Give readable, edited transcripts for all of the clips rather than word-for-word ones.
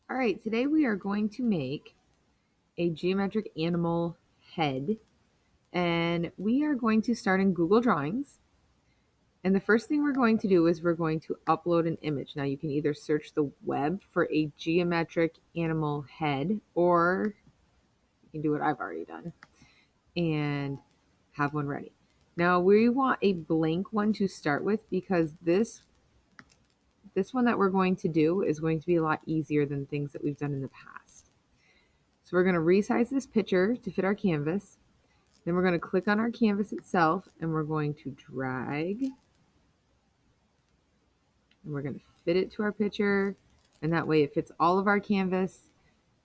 All right, today we are going to make a geometric animal head, and we are going to start in Google Drawings. And the first thing we're going to do is we're going to upload an image. Now you can either search the web for a geometric animal head, or you can do what I've already done and have one ready. Now we want a blank one to start with because this one that we're going to do is going to be a lot easier than things that we've done in the past. So we're going to resize this picture to fit our canvas. Then we're going to click on our canvas itself and we're going to drag and we're going to fit it to our picture. And that way it fits all of our canvas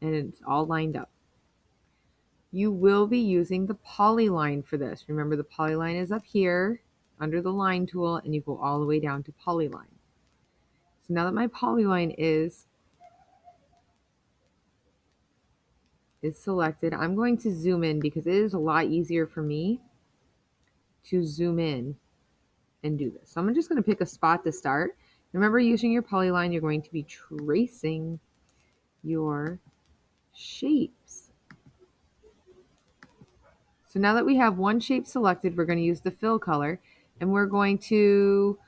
and it's all lined up. You will be using the polyline for this. Remember, the polyline is up here under the line tool and you go all the way down to polyline. So now that my polyline is selected, I'm going to zoom in because it is a lot easier for me to zoom in and do this. So I'm just going to pick a spot to start. Remember, using your polyline, you're going to be tracing your shapes. So now that we have one shape selected, we're going to use the fill color and we're going to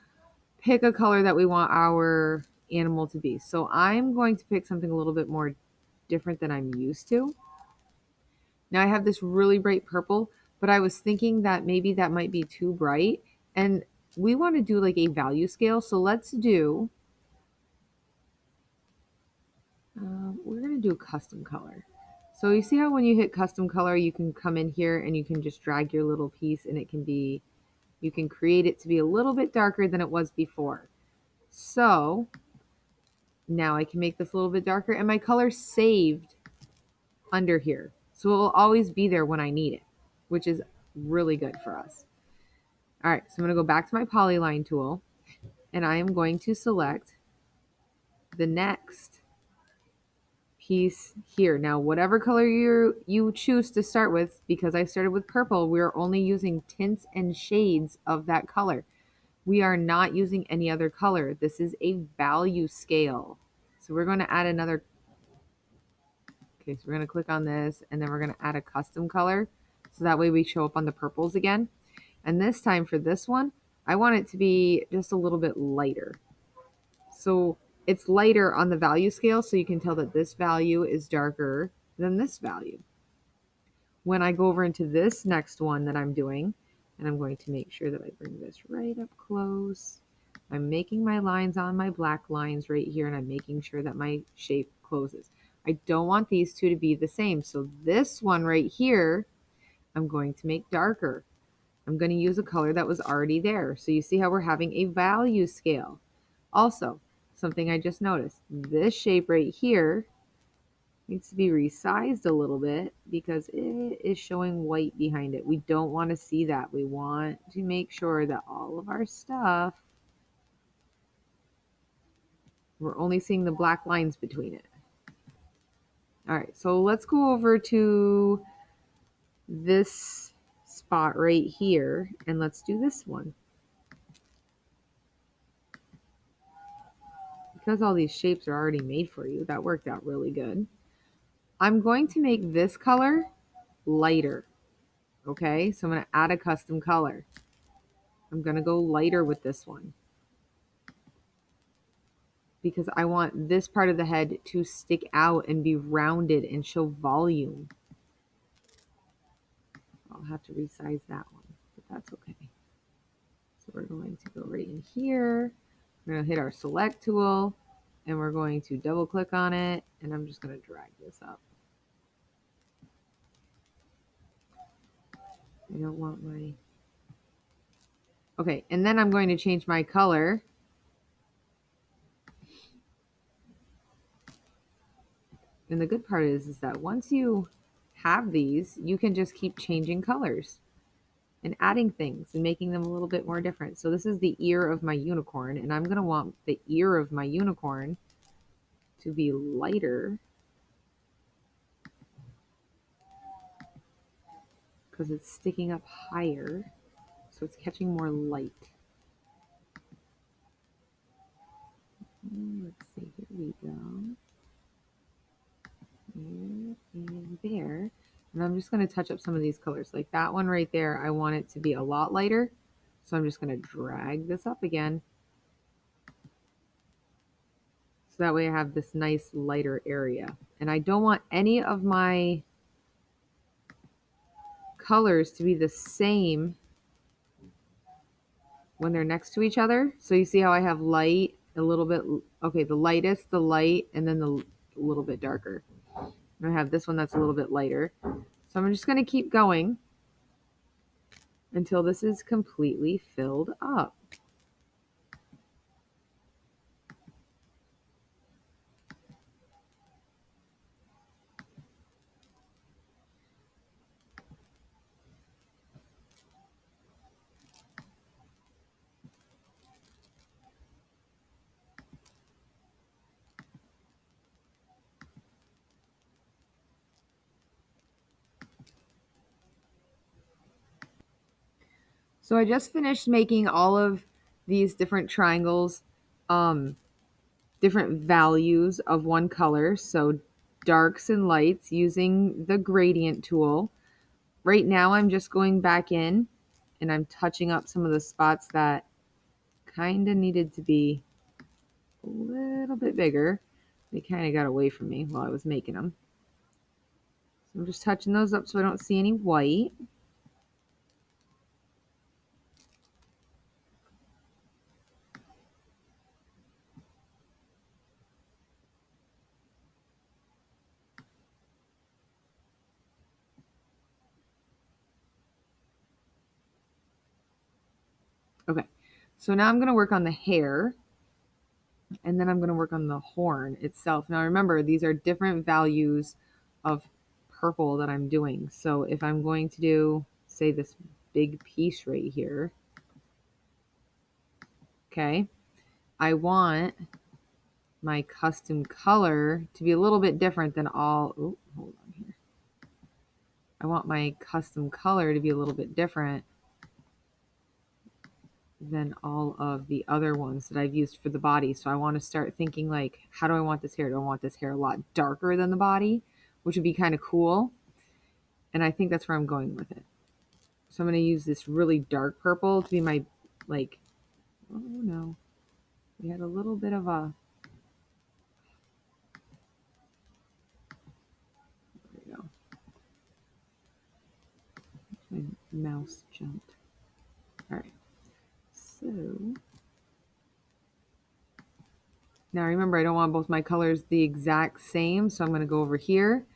pick a color that we want our animal to be. So I'm going to pick something a little bit more different than I'm used to. Now I have this really bright purple, but I was thinking that maybe that might be too bright, and we want to do like a value scale. So let's do, we're going to do a custom color. So you see how when you hit custom color, you can come in here and you can just drag your little piece and it can be, you can create it to be a little bit darker than it was before. So now I can make this a little bit darker and my color's saved under here. So it will always be there when I need it, which is really good for us. All right, so I'm going to go back to my polyline tool and I am going to select the next piece here. Now, whatever color you choose to start with, because I started with purple, we're only using tints and shades of that color. We are not using any other color. This is a value scale. So we're going to add another. Okay, so we're going to click on this and then we're going to add a custom color. So that way we show up on the purples again. And this time for this one, I want it to be just a little bit lighter. So it's lighter on the value scale, so you can tell that this value is darker than this value. When I go over into this next one that I'm doing, and I'm going to make sure that I bring this right up close. I'm making my lines on my black lines right here, and I'm making sure that my shape closes. I don't want these two to be the same. So this one right here, I'm going to make darker. I'm going to use a color that was already there. So you see how we're having a value scale. Also, something I just noticed, this shape right here needs to be resized a little bit because it is showing white behind it. We don't want to see that. We want to make sure that all of our stuff, we're only seeing the black lines between it. All right, so let's go over to this spot right here and let's do this one. Because all these shapes are already made for you, that worked out really good. I'm going to make this color lighter. Okay, so I'm going to add a custom color. I'm going to go lighter with this one because I want this part of the head to stick out and be rounded and show volume. I'll have to resize that one, but that's okay. So we're going to go right in here. We're going to hit our select tool and we're going to double click on it and I'm just going to drag this up. I don't want my... Okay, and then I'm going to change my color. And the good part is that once you have these, you can just keep changing colors and adding things and making them a little bit more different. So this is the ear of my unicorn, and I'm going to want the ear of my unicorn to be lighter because it's sticking up higher, so it's catching more light. Let's see, here we go. And I'm just going to touch up some of these colors. Like that one right there, I want it to be a lot lighter. So I'm just going to drag this up again. So that way I have this nice lighter area. And I don't want any of my colors to be the same when they're next to each other. So you see how I have light, a little bit, okay, the lightest, the light, and then the little bit darker. And I have this one that's a little bit lighter. So I'm just going to keep going until this is completely filled up. So I just finished making all of these different triangles, different values of one color. So darks and lights using the gradient tool. Right now I'm just going back in and I'm touching up some of the spots that kind of needed to be a little bit bigger. They kind of got away from me while I was making them. So I'm just touching those up so I don't see any white. Okay, so now I'm going to work on the hair, and then I'm going to work on the horn itself. Now remember, these are different values of purple that I'm doing. So if I'm going to do, say, this big piece right here, okay, I want my custom color to be a little bit different than all, oh, hold on here. I want my custom color to be a little bit different than all of the other ones that I've used for the body. So I want to start thinking like, how do I want this hair? Do I want this hair a lot darker than the body, which would be kind of cool? And I think that's where I'm going with it. So I'm going to use this really dark purple to be my, like, oh no, we had a little bit of a, there we go. My mouse jumped. All right. So now remember, I don't want both my colors the exact same. So I'm going to go over here.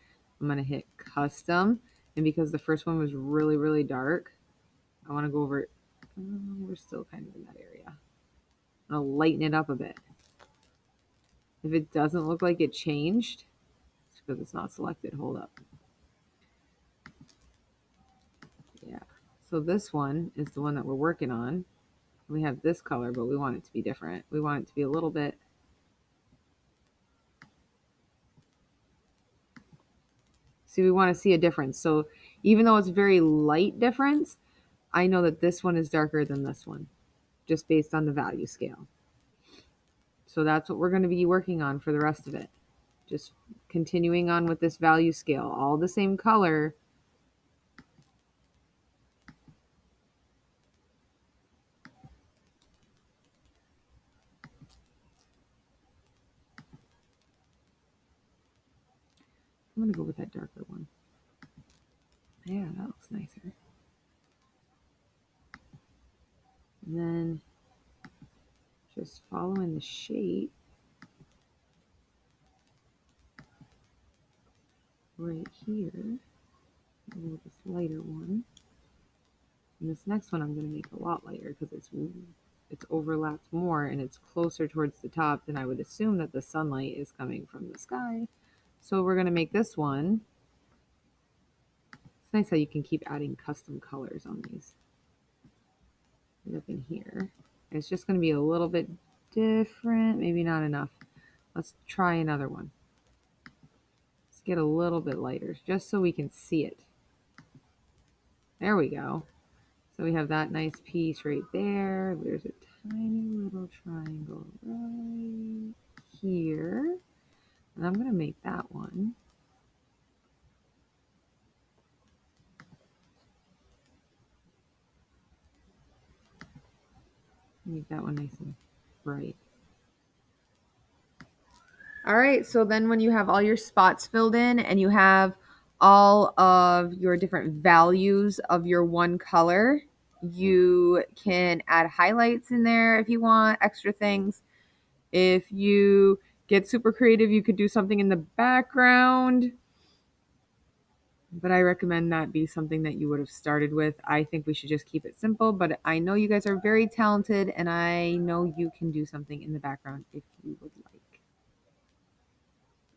I'm going to hit custom. And because the first one was really, really dark, I want to go over, we're still kind of in that area. I'm going to lighten it up a bit. If it doesn't look like it changed, it's because it's not selected. Hold up. Yeah. So this one is the one that we're working on. We have this color, but we want it to be different. We want it to be a little bit. See, we want to see a difference. So even though it's very light difference, I know that this one is darker than this one, just based on the value scale. So that's what we're going to be working on for the rest of it. Just continuing on with this value scale, all the same color. I'm going to go with that darker one. Yeah, that looks nicer. And then just following the shape right here. I'll go with this lighter one. And this next one I'm going to make a lot lighter because it's overlapped more and it's closer towards the top than I would assume that the sunlight is coming from the sky. So we're going to make this one. It's nice how you can keep adding custom colors on these. Right up in here. It's just going to be a little bit different, maybe not enough. Let's try another one. Let's get a little bit lighter just so we can see it. There we go. So we have that nice piece right there. There's a tiny little triangle right here. And I'm going to make that one Make that one nice and bright. All right, so then when you have all your spots filled in and you have all of your different values of your one color, you can add highlights in there if you want, extra things. If you get super creative, you could do something in the background. But I recommend that be something that you would have started with. I think we should just keep it simple, but I know you guys are very talented and I know you can do something in the background if you would like.